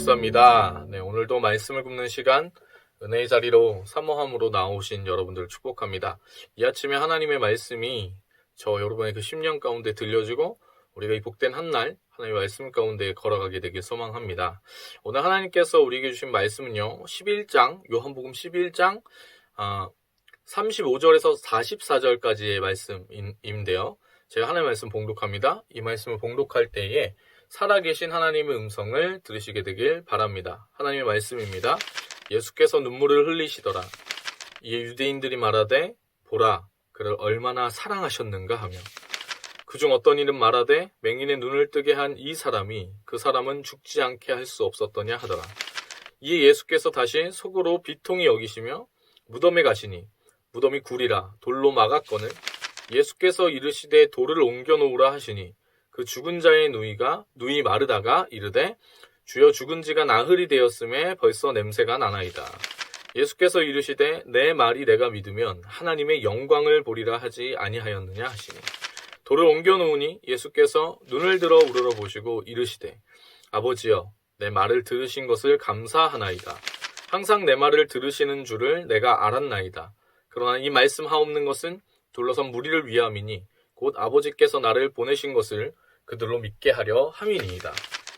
목사입니다. 네, 오늘도 말씀을 굽는 시간 은혜의 자리로 사모함으로 나오신 여러분들을 축복합니다. 이 아침에 하나님의 말씀이 저 여러분의 그 심령 가운데 들려지고 우리가 이 복된 한날 하나님의 말씀 가운데 걸어가게 되길 소망합니다. 오늘 하나님께서 우리에게 주신 말씀은요, 11장 요한복음 11장 35절에서 44절까지의 말씀인데요. 제가 하나님의 말씀 봉독합니다. 이 말씀을 봉독할 때에 살아계신 하나님의 음성을 들으시게 되길 바랍니다. 하나님의 말씀입니다. 예수께서 눈물을 흘리시더라. 이에 유대인들이 말하되 보라 그를 얼마나 사랑하셨는가 하며 그중 어떤 이는 말하되 맹인의 눈을 뜨게 한 이 사람이 그 사람은 죽지 않게 할 수 없었더냐 하더라. 이에 예수께서 다시 속으로 비통히 여기시며 무덤에 가시니 무덤이 굴이라 돌로 막았거늘 예수께서 이르시되 돌을 옮겨 놓으라 하시니 그 죽은 자의 누이 마르다가 이르되 주여 죽은 지가 나흘이 되었음에 벌써 냄새가 나나이다. 예수께서 이르시되 내 말이 내가 믿으면 하나님의 영광을 보리라 하지 아니하였느냐 하시니 돌을 옮겨 놓으니 예수께서 눈을 들어 우러러 보시고 이르시되 아버지여 내 말을 들으신 것을 감사하나이다. 항상 내 말을 들으시는 줄을 내가 알았나이다. 그러나 이 말씀하옵는 것은 둘러선 무리를 위함이니 곧 아버지께서 나를 보내신 것을 그들로 믿게 하려 함이니이다.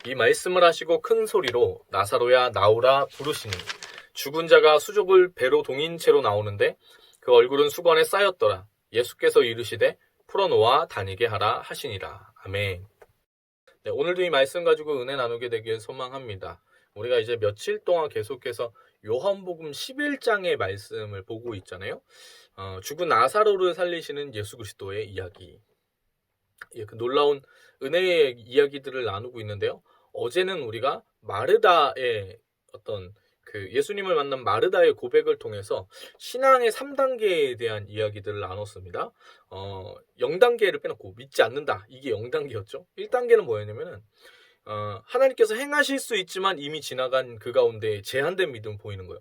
이 말씀을 하시고 큰 소리로 나사로야 나오라 부르시니 죽은 자가 수족을 배로 동인 채로 나오는데 그 얼굴은 수건에 쌓였더라. 예수께서 이르시되 풀어놓아 다니게 하라 하시니라. 아멘. 네, 오늘도 이 말씀 가지고 은혜 나누게 되길 소망합니다. 우리가 이제 며칠 동안 계속해서 요한복음 11장의 말씀을 보고 있잖아요. 죽은 나사로를 살리시는 예수 그리스도의 이야기. 그 놀라운 은혜의 이야기들을 나누고 있는데요. 어제는 우리가 마르다의 어떤 그 예수님을 만난 마르다의 고백을 통해서 신앙의 3단계에 대한 이야기들을 나눴습니다. 0단계를 빼놓고 믿지 않는다. 이게 0단계였죠. 1단계는 뭐였냐면은 하나님께서 행하실 수 있지만 이미 지나간 그 가운데 제한된 믿음 보이는 거예요.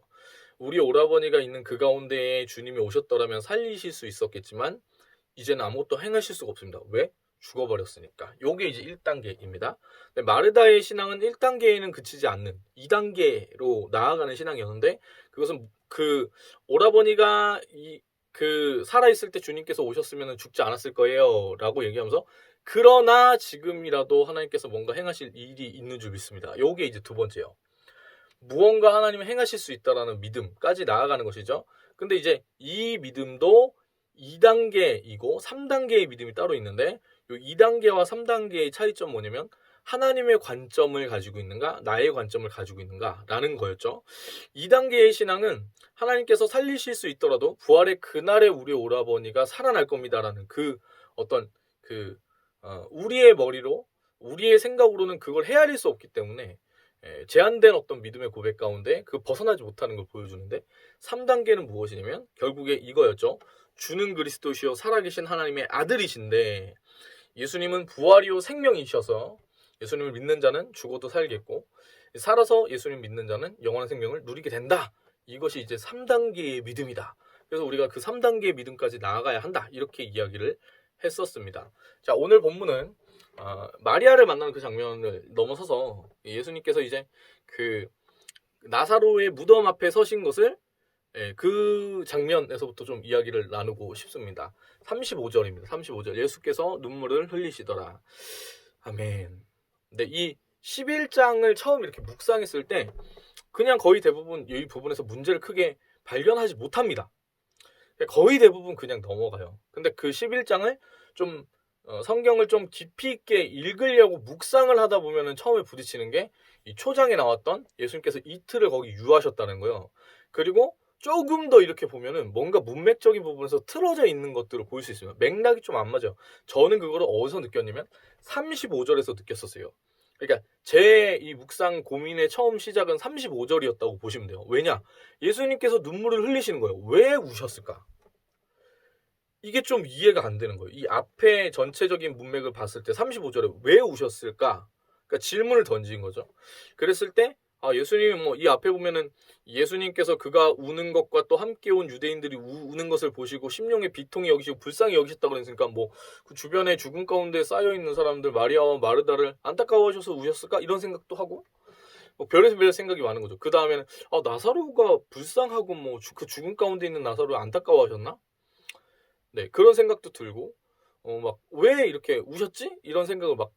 우리 오라버니가 있는 그 가운데에 주님이 오셨더라면 살리실 수 있었겠지만 이제는 아무것도 행하실 수가 없습니다. 왜? 죽어버렸으니까. 요게 이제 1단계입니다. 마르다의 신앙은 1단계에는 그치지 않는 2단계로 나아가는 신앙이었는데 그것은 그 오라버니가 살아있을 때 주님께서 오셨으면 죽지 않았을 거예요 라고 얘기하면서 그러나 지금이라도 하나님께서 뭔가 행하실 일이 있는 줄 믿습니다. 요게 이제 두 번째요. 무언가 하나님이 행하실 수 있다라는 믿음까지 나아가는 것이죠. 근데 이제 이 믿음도 2단계이고 3단계의 믿음이 따로 있는데 이 2단계와 3단계의 차이점 뭐냐면 하나님의 관점을 가지고 있는가 나의 관점을 가지고 있는가 라는 거였죠. 2단계의 신앙은 하나님께서 살리실 수 있더라도 부활의 그날에 우리 오라버니가 살아날 겁니다라는 우리의 머리로 우리의 생각으로는 그걸 헤아릴 수 없기 때문에 제한된 어떤 믿음의 고백 가운데 벗어나지 못하는 걸 보여주는데 3단계는 무엇이냐면 결국에 이거였죠. 주는 그리스도시요 살아계신 하나님의 아들이신데 예수님은 부활이요 생명이셔서 예수님을 믿는 자는 죽어도 살겠고 살아서 예수님 믿는 자는 영원한 생명을 누리게 된다. 이것이 이제 3단계의 믿음이다. 그래서 우리가 그 3단계의 믿음까지 나아가야 한다. 이렇게 이야기를 했었습니다. 자, 오늘 본문은 마리아를 만나는 그 장면을 넘어서서 예수님께서 이제 그 나사로의 무덤 앞에 서신 것을 그 장면에서부터 좀 이야기를 나누고 싶습니다. 35절입니다. 35절 예수께서 눈물을 흘리시더라. 아멘. 근데 이 11장을 처음 이렇게 묵상했을 때 그냥 거의 대부분 이 부분에서 문제를 크게 발견하지 못합니다. 거의 대부분 그냥 넘어가요. 근데 그 11장을 좀 성경을 좀 깊이 있게 읽으려고 묵상을 하다 보면은 처음에 부딪히는 게 이 초장에 나왔던 예수님께서 이틀을 거기 유하셨다는 거예요. 그리고 조금 더 이렇게 보면은 뭔가 문맥적인 부분에서 틀어져 있는 것들을 볼 수 있습니다. 맥락이 좀 안 맞아요. 저는 그거를 어디서 느꼈냐면 35절에서 느꼈었어요. 그러니까 제 이 묵상 고민의 처음 시작은 35절이었다고 보시면 돼요. 왜냐? 예수님께서 눈물을 흘리시는 거예요. 왜 우셨을까? 이게 좀 이해가 안 되는 거예요. 이 앞에 전체적인 문맥을 봤을 때 35절에 왜 우셨을까? 그러니까 질문을 던진 거죠. 그랬을 때 예수님이 이 앞에 보면은 예수님께서 그가 우는 것과 또 함께 온 유대인들이 우는 것을 보시고 심령의 비통히 여기시고 불쌍히 여기셨다고 그랬으니까 그 주변에 죽음 가운데 쌓여 있는 사람들 마리아와 마르다를 안타까워하셔서 우셨을까 이런 생각도 하고 별에서 별 생각이 많은 거죠. 그 다음에는 나사로가 불쌍하고 뭐 그 죽음 가운데 있는 나사로를 안타까워하셨나? 네, 그런 생각도 들고 막 왜 이렇게 우셨지? 이런 생각을 막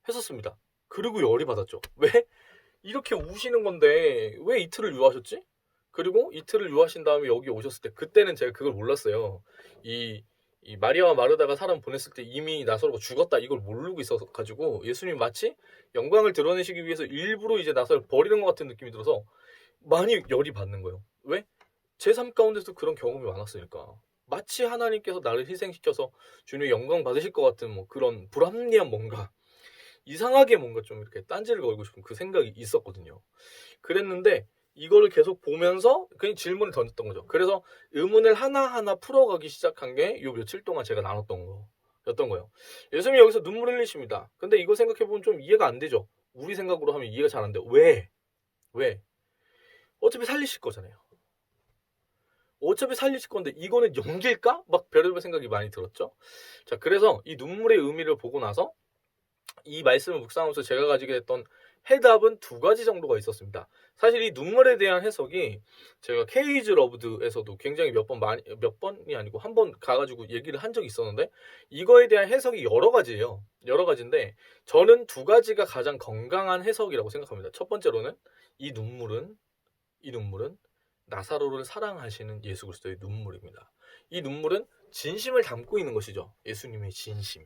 했었습니다. 그리고 열이 받았죠. 왜 이렇게 우시는 건데 왜 이틀을 유하셨지? 그리고 이틀을 유하신 다음에 여기 오셨을 때 그때는 제가 그걸 몰랐어요. 이 마리아와 마르다가 사람 보냈을 때 이미 나사로가 죽었다 이걸 모르고 있어가지고 예수님이 마치 영광을 드러내시기 위해서 일부러 이제 나사로를 버리는 것 같은 느낌이 들어서 많이 열이 받는 거예요. 왜? 제 삶 가운데서 그런 경험이 많았으니까. 마치 하나님께서 나를 희생시켜서 주님의 영광 받으실 것 같은 뭐 그런 불합리한 뭔가 이상하게 뭔가 좀 이렇게 딴지를 걸고 싶은 그 생각이 있었거든요. 그랬는데 이거를 계속 보면서 그냥 질문을 던졌던 거죠. 그래서 의문을 하나하나 풀어가기 시작한 게 요 며칠 동안 제가 나눴던 거였던 거예요. 예수님이 여기서 눈물 흘리십니다. 근데 이거 생각해보면 좀 이해가 안 되죠. 우리 생각으로 하면 이해가 잘 안 돼요. 왜? 어차피 살리실 거잖아요. 어차피 살리실 건데 이거는 연기일까? 막 별의별 생각이 많이 들었죠. 자, 그래서 이 눈물의 의미를 보고 나서 이 말씀을 묵상하면서 제가 가지게 됐던 해답은 두 가지 정도가 있었습니다. 사실 이 눈물에 대한 해석이 제가 케이즈 러브드에서도 굉장히 몇 번이 아니고 한 번 가가지고 얘기를 한 적이 있었는데 이거에 대한 해석이 여러 가지예요. 여러 가지인데 저는 두 가지가 가장 건강한 해석이라고 생각합니다. 첫 번째로는 이 눈물은 나사로를 사랑하시는 예수 그리스도의 눈물입니다. 이 눈물은 진심을 담고 있는 것이죠. 예수님의 진심.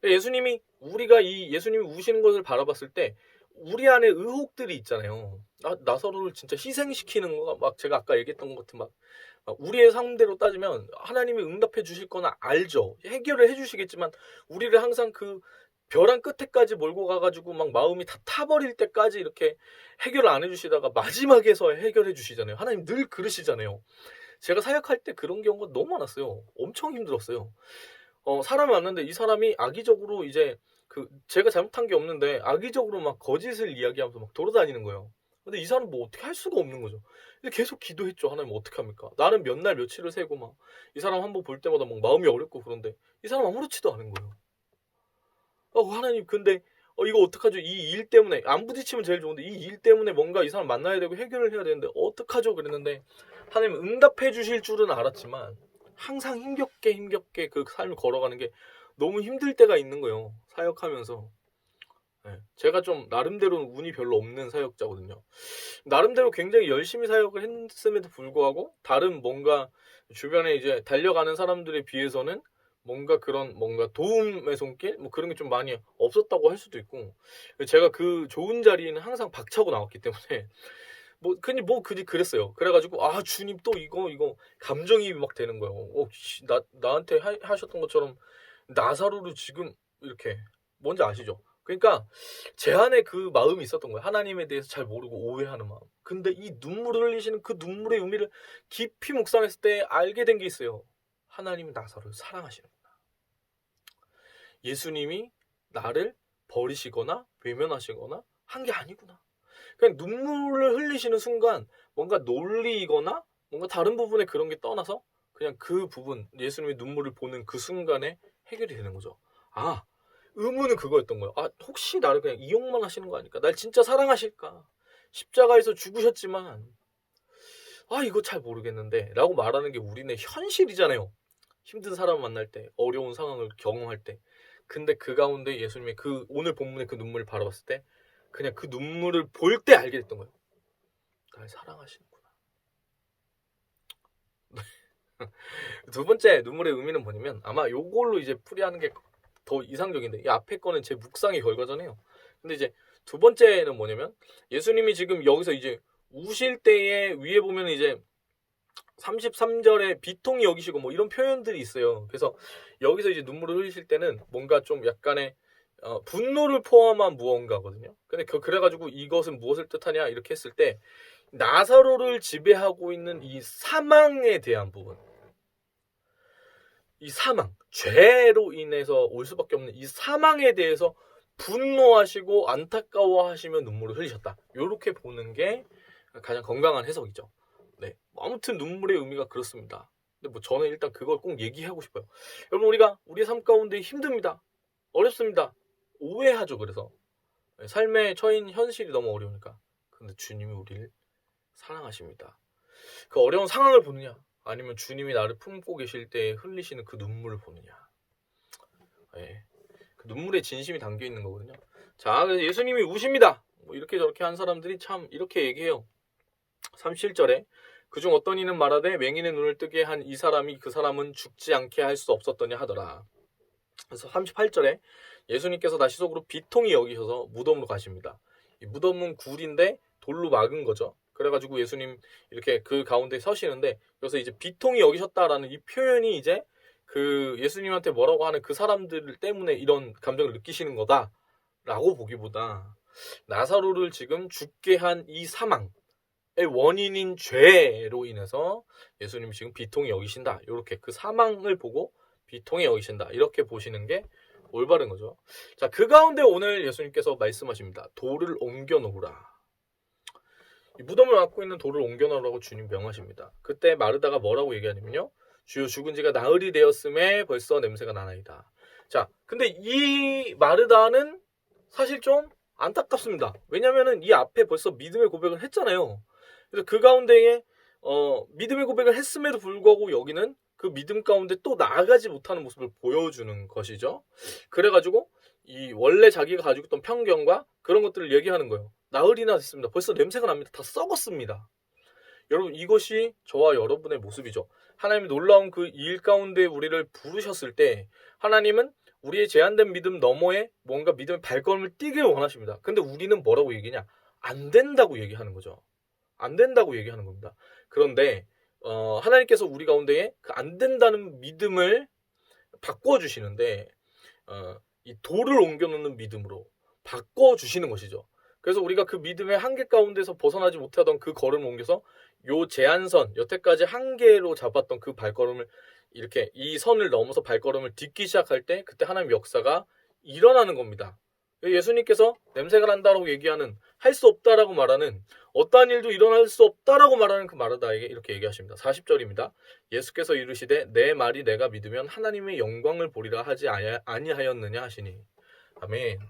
예수님이 우리가 이 예수님이 우시는 것을 바라봤을 때 우리 안에 의혹들이 있잖아요. 나사로를 진짜 희생시키는 거가 막 제가 아까 얘기했던 것 같은 막 우리의 상대로 따지면 하나님이 응답해 주실 거나 알죠. 해결을 해 주시겠지만 우리를 항상 그 벼랑 끝에까지 몰고 가가지고 막 마음이 다 타버릴 때까지 이렇게 해결을 안 해주시다가 마지막에서 해결해 주시잖아요. 하나님 늘 그러시잖아요. 제가 사역할 때 그런 경우가 너무 많았어요. 엄청 힘들었어요. 사람이 왔는데 이 사람이 악의적으로 이제 제가 잘못한 게 없는데 악의적으로 막 거짓을 이야기하면서 막 돌아다니는 거예요. 근데 이 사람 뭐 어떻게 할 수가 없는 거죠. 근데 계속 기도했죠. 하나님 어떻게 합니까? 나는 몇 날 며칠을 세고 막 이 사람 한번 볼 때마다 막 마음이 어렵고 그런데 이 사람 아무렇지도 않은 거예요. 하나님 근데 이거 어떡하죠? 이 일 때문에 안 부딪히면 제일 좋은데 이 일 때문에 뭔가 이 사람 만나야 되고 해결을 해야 되는데 어떡하죠? 그랬는데 하나님 응답해 주실 줄은 알았지만 항상 힘겹게 그 삶을 걸어가는 게 너무 힘들 때가 있는 거예요. 사역하면서. 네, 제가 좀 나름대로는 운이 별로 없는 사역자거든요. 나름대로 굉장히 열심히 사역을 했음에도 불구하고 다른 뭔가 주변에 이제 달려가는 사람들에 비해서는 뭔가 도움의 손길 뭐 그런 게 좀 많이 없었다고 할 수도 있고 제가 그 좋은 자리에는 항상 박차고 나왔기 때문에 그니 그랬어요. 그래가지고 주님 또 이거 감정이입이 막 되는 거예요. 나한테 하셨던 것처럼 나사로를 지금 이렇게 뭔지 아시죠? 그러니까 제 안에 그 마음이 있었던 거예요. 하나님에 대해서 잘 모르고 오해하는 마음. 근데 이 눈물을 흘리시는 그 눈물의 의미를 깊이 묵상했을 때 알게 된 게 있어요. 하나님은 나사로를 사랑하시는구나. 예수님이 나를 버리시거나 외면하시거나 한 게 아니구나. 그냥 눈물을 흘리시는 순간 뭔가 논리이거나 뭔가 다른 부분에 그런 게 떠나서 그냥 그 부분 예수님의 눈물을 보는 그 순간에 해결이 되는 거죠. 의문은 그거였던 거예요. 혹시 나를 그냥 이용만 하시는 거 아닐까? 날 진짜 사랑하실까? 십자가에서 죽으셨지만 이거 잘 모르겠는데 라고 말하는 게 우리네 현실이잖아요. 힘든 사람 만날 때 어려운 상황을 경험할 때 근데 그 가운데 예수님의 오늘 본문의 그 눈물을 바라봤을 때 그냥 그 눈물을 볼 때 알게 됐던 거예요. 날 사랑하시는구나. 두 번째 눈물의 의미는 뭐냐면 아마 요걸로 이제 풀이하는 게 더 이상적인데 이 앞에 거는 제 묵상의 결과잖아요. 근데 이제 두 번째는 뭐냐면 예수님이 지금 여기서 이제 우실 때에 위에 보면 이제 33절에 비통이 여기시고 뭐 이런 표현들이 있어요. 그래서 여기서 이제 눈물을 흘리실 때는 뭔가 좀 약간의 분노를 포함한 무언가거든요. 근데 그래가지고 이것은 무엇을 뜻하냐 이렇게 했을 때 나사로를 지배하고 있는 이 사망에 대한 부분, 이 사망, 죄로 인해서 올 수밖에 없는 이 사망에 대해서 분노하시고 안타까워하시며 눈물을 흘리셨다. 이렇게 보는 게 가장 건강한 해석이죠. 네, 아무튼 눈물의 의미가 그렇습니다. 근데 저는 일단 그걸 꼭 얘기하고 싶어요. 여러분 우리가 우리의 삶 가운데 힘듭니다. 어렵습니다. 오해하죠. 그래서 삶에 처인 현실이 너무 어려우니까. 근데 주님이 우리를 사랑하십니다. 그 어려운 상황을 보느냐, 아니면 주님이 나를 품고 계실 때 흘리시는 그 눈물을 보느냐. 예, 그 눈물에 진심이 담겨 있는 거거든요. 자, 그래서 예수님이 우십니다. 뭐 이렇게 저렇게 한 사람들이 참 이렇게 얘기해요. 37절에 그중 어떤 이는 말하되 맹인의 눈을 뜨게 한 이 사람이 그 사람은 죽지 않게 할 수 없었더냐 하더라. 그래서 38절에 예수님께서 다시 속으로 비통히 여기셔서 무덤으로 가십니다. 이 무덤은 굴인데 돌로 막은 거죠. 그래가지고 예수님 이렇게 그 가운데 서시는데, 그래서 이제 비통히 여기셨다라는 이 표현이 이제 그 예수님한테 뭐라고 하는 그 사람들 때문에 이런 감정을 느끼시는 거다라고 보기보다, 나사로를 지금 죽게 한 이 사망의 원인인 죄로 인해서 예수님이 지금 비통히 여기신다, 이렇게 그 사망을 보고 비통히 여기신다, 이렇게 보시는 게 올바른 거죠. 자, 그 가운데 오늘 예수님께서 말씀하십니다. 돌을 옮겨 놓으라. 이 무덤을 막고 있는 돌을 옮겨 놓으라고 주님 명하십니다. 그때 마르다가 뭐라고 얘기하냐면요, 주여 죽은 지가 나흘이 되었음에 벌써 냄새가 나나이다. 자, 근데 이 마르다는 사실 좀 안타깝습니다. 왜냐면은 이 앞에 벌써 믿음의 고백을 했잖아요. 그래서 그 가운데에 믿음의 고백을 했음에도 불구하고 여기는 그 믿음 가운데 또 나아가지 못하는 모습을 보여주는 것이죠. 그래가지고 이 원래 자기가 가지고 있던 편견과 그런 것들을 얘기하는 거예요. 나흘이나 됐습니다. 벌써 냄새가 납니다. 다 썩었습니다. 여러분, 이것이 저와 여러분의 모습이죠. 하나님이 놀라운 그 일 가운데 우리를 부르셨을 때 하나님은 우리의 제한된 믿음 너머에 뭔가 믿음의 발걸음을 뛰길 원하십니다. 근데 우리는 뭐라고 얘기냐? 안 된다고 얘기하는 거죠. 안 된다고 얘기하는 겁니다. 그런데 하나님께서 우리 가운데에 그 안 된다는 믿음을 바꿔주시는데 이 돌을 옮겨놓는 믿음으로 바꿔주시는 것이죠. 그래서 우리가 그 믿음의 한계 가운데서 벗어나지 못하던 그 걸음을 옮겨서 요 제한선, 여태까지 한계로 잡았던 그 발걸음을 이렇게 이 선을 넘어서 발걸음을 딛기 시작할 때 그때 하나님의 역사가 일어나는 겁니다. 예수님께서 냄새가 난다라고 얘기하는, 할 수 없다라고 말하는, 어떠한 일도 일어날 수 없다라고 말하는 그 마르다에게 이렇게 얘기하십니다. 40절입니다. 예수께서 이르시되 내 말이 내가 믿으면 하나님의 영광을 보리라 하지 아니하였느냐 하시니. 아멘.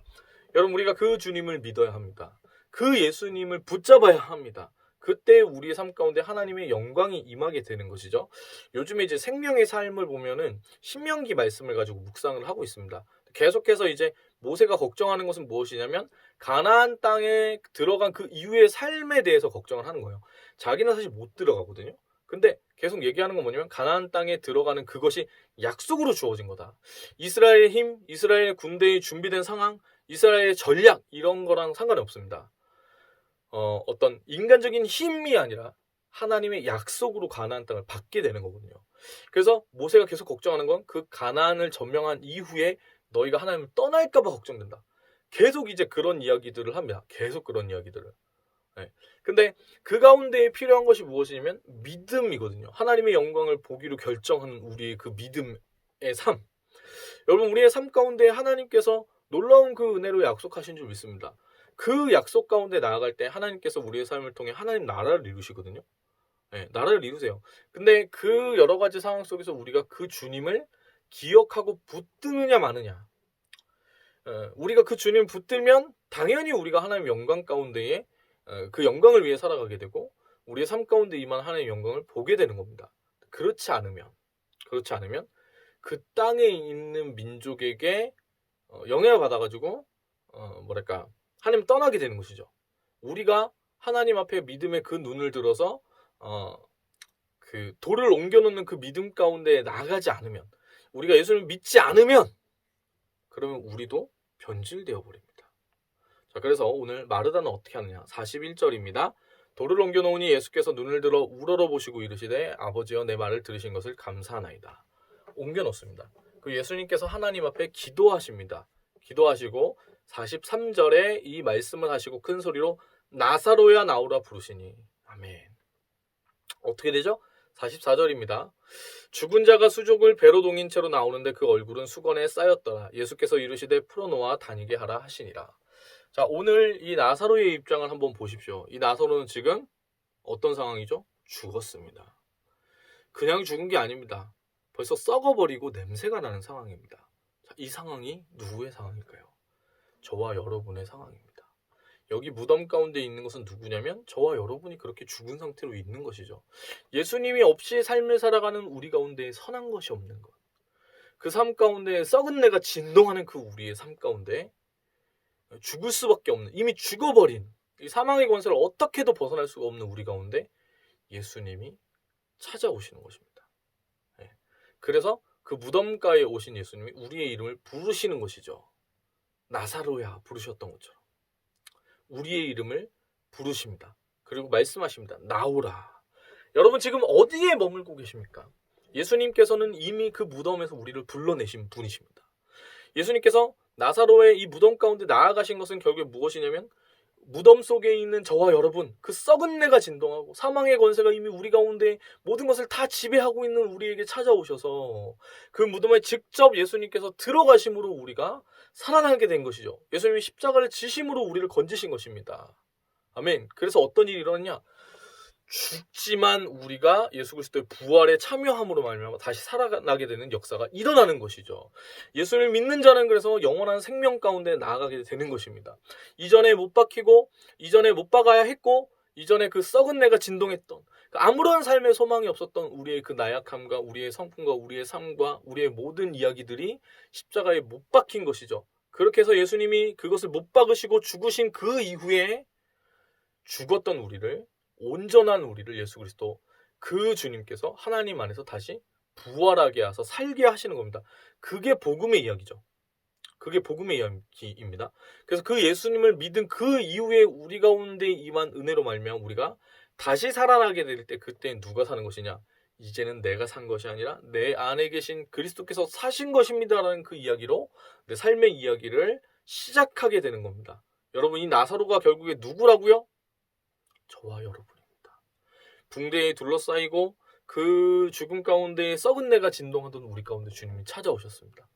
여러분, 우리가 그 주님을 믿어야 합니다. 그 예수님을 붙잡아야 합니다. 그때 우리의 삶 가운데 하나님의 영광이 임하게 되는 것이죠. 요즘에 이제 생명의 삶을 보면은 신명기 말씀을 가지고 묵상을 하고 있습니다. 계속해서 이제 모세가 걱정하는 것은 무엇이냐면 가나안 땅에 들어간 그 이후의 삶에 대해서 걱정을 하는 거예요. 자기는 사실 못 들어가거든요. 근데 계속 얘기하는 건 뭐냐면 가나안 땅에 들어가는 그것이 약속으로 주어진 거다. 이스라엘의 힘, 이스라엘의 군대의 준비된 상황, 이스라엘의 전략, 이런 거랑 상관이 없습니다. 어떤 인간적인 힘이 아니라 하나님의 약속으로 가나안 땅을 받게 되는 거거든요. 그래서 모세가 계속 걱정하는 건 그 가나안을 점령한 이후에 너희가 하나님을 떠날까 봐 걱정된다. 계속 이제 그런 이야기들을 합니다. 계속 그런 이야기들을. 네. 근데 그 가운데에 필요한 것이 무엇이냐면 믿음이거든요. 하나님의 영광을 보기로 결정하는 우리의 그 믿음의 삶. 여러분, 우리의 삶 가운데 하나님께서 놀라운 그 은혜로 약속하신 줄 믿습니다. 그 약속 가운데 나아갈 때 하나님께서 우리의 삶을 통해 하나님 나라를 이루시거든요. 네, 나라를 이루세요. 근데 그 여러 가지 상황 속에서 우리가 그 주님을 기억하고 붙드느냐 마느냐. 우리가 그 주님을 붙들면 당연히 우리가 하나님의 영광 가운데에 그 영광을 위해 살아가게 되고 우리의 삶 가운데 임한 하나님의 영광을 보게 되는 겁니다. 그렇지 않으면 그 땅에 있는 민족에게 영향을 받아가지고 뭐랄까, 하나님 떠나게 되는 것이죠. 우리가 하나님 앞에 믿음의 그 눈을 들어서 그 돌을 옮겨놓는 그 믿음 가운데 나가지 않으면, 우리가 예수를 믿지 않으면, 그러면 우리도 변질되어 버립니다. 자, 그래서 오늘 마르다는 어떻게 하느냐. 41절입니다. 돌을 옮겨놓으니 예수께서 눈을 들어 우러러 보시고 이르시되 아버지여 내 말을 들으신 것을 감사하나이다. 옮겨놓습니다. 그 예수님께서 하나님 앞에 기도하십니다. 기도하시고 43절에 이 말씀을 하시고 큰 소리로 나사로야 나오라 부르시니. 아멘. 어떻게 되죠? 44절입니다. 죽은 자가 수족을 배로 동인 채로 나오는데 그 얼굴은 수건에 쌓였더라. 예수께서 이르시되 풀어놓아 다니게 하라 하시니라. 자, 오늘 이 나사로의 입장을 한번 보십시오. 이 나사로는 지금 어떤 상황이죠? 죽었습니다. 그냥 죽은 게 아닙니다. 벌써 썩어버리고 냄새가 나는 상황입니다. 자, 이 상황이 누구의 상황일까요? 저와 여러분의 상황입니다. 여기 무덤 가운데 있는 것은 누구냐면 저와 여러분이 그렇게 죽은 상태로 있는 것이죠. 예수님이 없이 삶을 살아가는 우리 가운데 선한 것이 없는 것. 그 삶 가운데 썩은 내가 진동하는 그 우리의 삶 가운데 죽을 수밖에 없는, 이미 죽어버린 이 사망의 권세를 어떻게도 벗어날 수가 없는 우리 가운데 예수님이 찾아오시는 것입니다. 그래서 그 무덤가에 오신 예수님이 우리의 이름을 부르시는 것이죠. 나사로야 부르셨던 것처럼 우리의 이름을 부르십니다. 그리고 말씀하십니다. 나오라. 여러분 지금 어디에 머물고 계십니까? 예수님께서는 이미 그 무덤에서 우리를 불러내신 분이십니다. 예수님께서 나사로의 이 무덤 가운데 나아가신 것은 결국에 무엇이냐면 무덤 속에 있는 저와 여러분, 그 썩은 내가 진동하고 사망의 권세가 이미 우리 가운데 모든 것을 다 지배하고 있는 우리에게 찾아오셔서 그 무덤에 직접 예수님께서 들어가심으로 우리가 살아나게 된 것이죠. 예수님이 십자가를 지심으로 우리를 건지신 것입니다. 아멘. 그래서 어떤 일이 일어났냐? 죽지만 우리가 예수 그리스도의 부활에 참여함으로 말미암아 다시 살아나게 되는 역사가 일어나는 것이죠. 예수를 믿는 자는 그래서 영원한 생명 가운데 나아가게 되는 것입니다. 이전에 못 박히고 이전에 못 박아야 했고 이전에 그 썩은 내가 진동했던 아무런 삶의 소망이 없었던 우리의 그 나약함과 우리의 성품과 우리의 삶과 우리의 모든 이야기들이 십자가에 못 박힌 것이죠. 그렇게 해서 예수님이 그것을 못 박으시고 죽으신 그 이후에 죽었던 우리를, 온전한 우리를 예수 그리스도 그 주님께서 하나님 안에서 다시 부활하게 하셔서 살게 하시는 겁니다. 그게 복음의 이야기죠. 그게 복음의 이야기입니다. 그래서 그 예수님을 믿은 그 이후에 우리 가운데 임한 은혜로 말미암아 우리가 다시 살아나게 될 때 그때 누가 사는 것이냐? 이제는 내가 산 것이 아니라 내 안에 계신 그리스도께서 사신 것입니다라는 그 이야기로 내 삶의 이야기를 시작하게 되는 겁니다. 여러분 이 나사로가 결국에 누구라고요? 저와 여러분입니다. 붕대에 둘러싸이고 그 죽음 가운데 썩은 내가 진동하던 우리 가운데 주님이 찾아오셨습니다.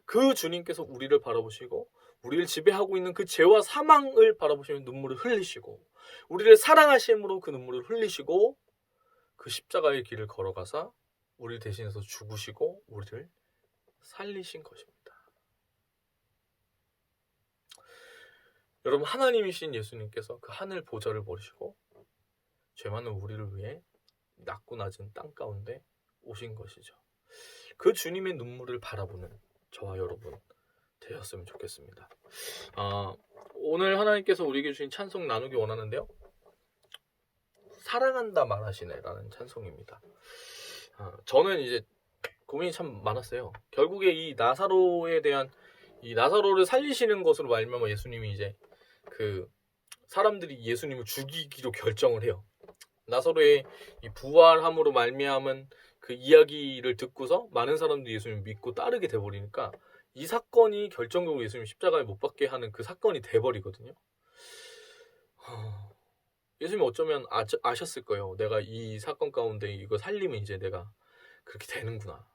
그 주님께서 우리를 바라보시고 우리를 지배하고 있는 그 죄와 사망을 바라보시며 눈물을 흘리시고 우리를 사랑하심으로 그 눈물을 흘리시고 그 십자가의 길을 걸어가사 우리를 대신해서 죽으시고 우리를 살리신 것입니다. 여러분 하나님이신 예수님께서 그 하늘 보좌를 버리시고 죄 많은 우리를 위해 낮고 낮은 땅 가운데 오신 것이죠. 그 주님의 눈물을 바라보는 저와 여러분 되었으면 좋겠습니다. 오늘 하나님께서 우리에게 주신 찬송 나누기 원하는데요. 사랑한다 말하시네 라는 찬송입니다. 저는 이제 고민이 참 많았어요. 결국에 이 나사로에 대한 이 나사로를 살리시는 것으로 말미암아 예수님이 이제 그 사람들이 예수님을 죽이기로 결정을 해요. 나사로의 이 부활함으로 말미암은 그 이야기를 듣고서 많은 사람들이 예수님을 믿고 따르게 돼버리니까 이 사건이 결정적으로 예수님 십자가에 못 박게 하는 그 사건이 돼버리거든요. 예수님이 어쩌면 아셨을 거예요. 내가 이 사건 가운데 이거 살리면 이제 내가 그렇게 되는구나.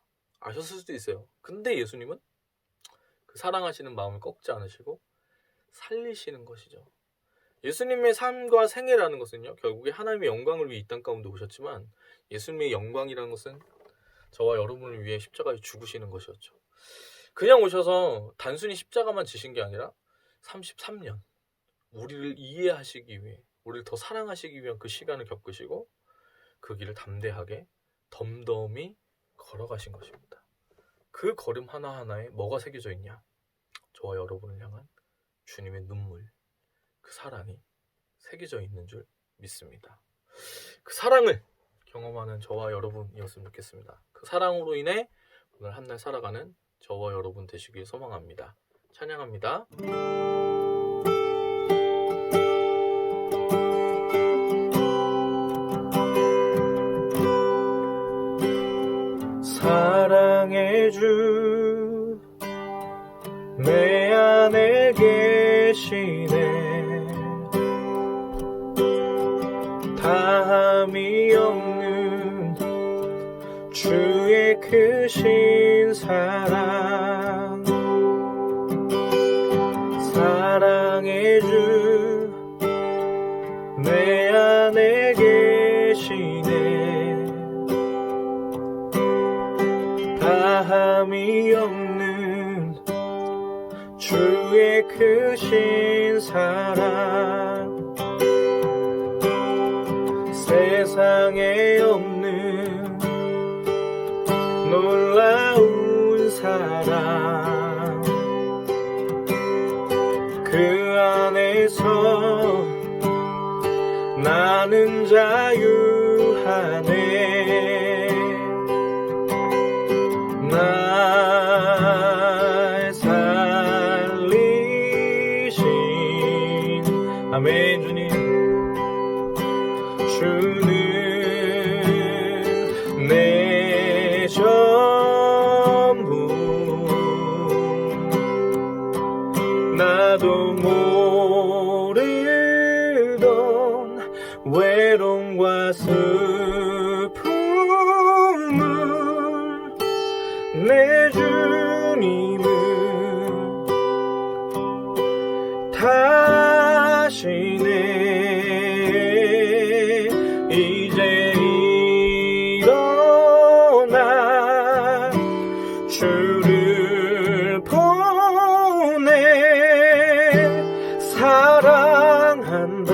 아셨을 수도 있어요. 근데 예수님은 그 사랑하시는 마음을 꺾지 않으시고 살리시는 것이죠. 예수님의 삶과 생애라는 것은요, 결국에 하나님의 영광을 위해 이 땅 가운데 오셨지만 예수님의 영광이라는 것은 저와 여러분을 위해 십자가에 죽으시는 것이었죠. 그냥 오셔서 단순히 십자가만 지신 게 아니라 33년 우리를 이해하시기 위해, 우리를 더 사랑하시기 위한 그 시간을 겪으시고 그 길을 담대하게 덤덤히 걸어가신 것입니다. 그 걸음 하나하나에 뭐가 새겨져 있냐? 저와 여러분을 향한 주님의 눈물, 그 사랑이 새겨져 있는 줄 믿습니다. 그 사랑을 경험하는 저와 여러분이었으면 좋겠습니다. 그 사랑으로 인해 오늘 한 날 살아가는 저와 여러분 되시길 소망합니다. 찬양합니다. 사랑의 주 내 안에 계시네. 다함이 없는 주의 크신 사랑. 사랑의 주 내 안에 계시네. 다함이 없는 주의 크신 사랑 세상에 없는 놀라운 사랑 그 안에서 나는 자유하네 날 살리신 아멘 주님 주는 내 전부 나도 모르던 외로움과 슬픔을 내 주님은 다시네 이제 일어나 주를 보내 사랑한다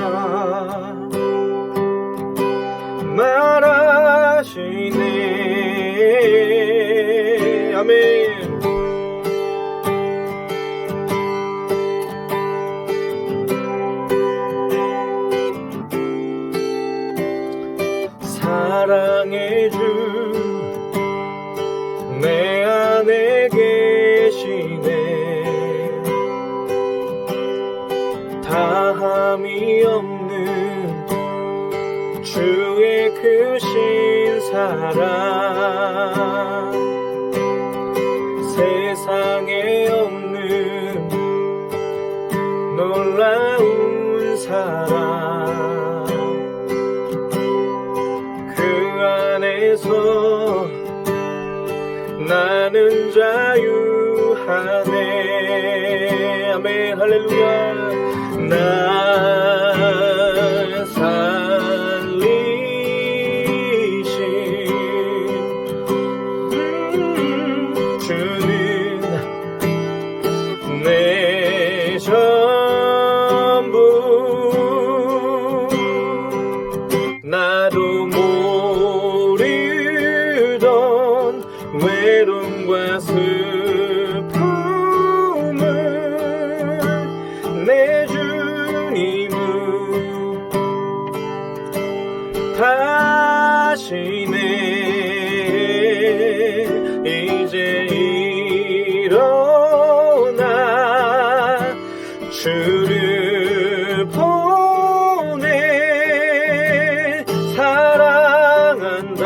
말하시네 아멘 사랑의 주 내 안에 계시네 다함이 없는 주의 크신 사랑 세상에 없는 놀라운 사랑 그 안에서 나는 자유하네 아멘 할렐루야 날 살리신 주는 내 전부 나도 모르던 외로움과 슬픔을 내 주님은 다시네 이제 일어나 주를 보내 사랑한다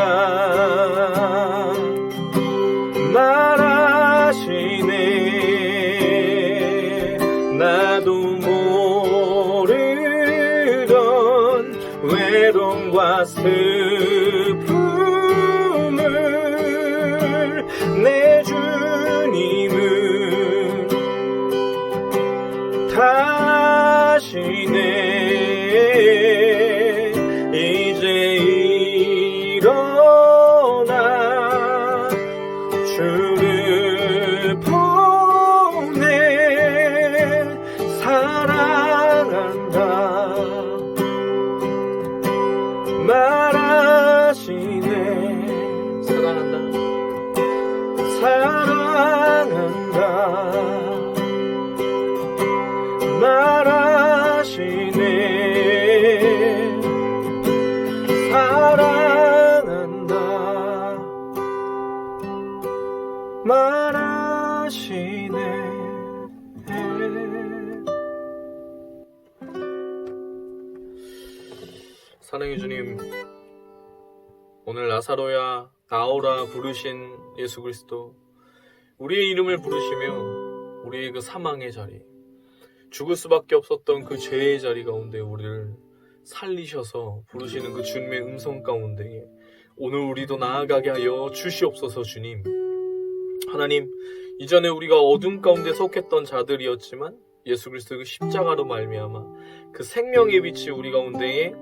말하시네 나도 모르던 외로움과 슬픔을 내 주님은 다시네 이제 일어나 주를 보내 사랑한다 말하시네 사랑한다 말하시네 사랑한다 말하시네 사랑의 주님 오늘 나사로야 나오라 부르신 예수 그리스도 우리의 이름을 부르시며 우리의 그 사망의 자리 죽을 수밖에 없었던 그 죄의 자리 가운데 우리를 살리셔서 부르시는 그 주님의 음성 가운데 오늘 우리도 나아가게 하여 주시옵소서. 주님 하나님 이전에 우리가 어둠 가운데 속했던 자들이었지만 예수 그리스도의 그 십자가로 말미암아 그 생명의 빛이 우리 가운데에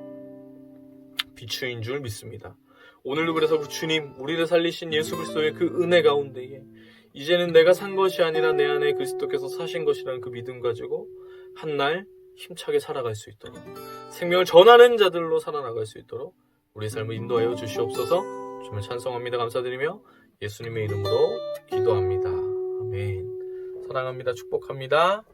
비추인 줄 믿습니다. 오늘도 그래서 그 주님 우리를 살리신 예수 그리스도의 그 은혜 가운데에 이제는 내가 산 것이 아니라 내 안에 그리스도께서 사신 것이라는 그 믿음 가지고 한날 힘차게 살아갈 수 있도록 생명을 전하는 자들로 살아나갈 수 있도록 우리 삶을 인도하여 주시옵소서. 주님을 찬송합니다. 감사드리며 예수님의 이름으로 기도합니다. 아멘. 사랑합니다. 축복합니다.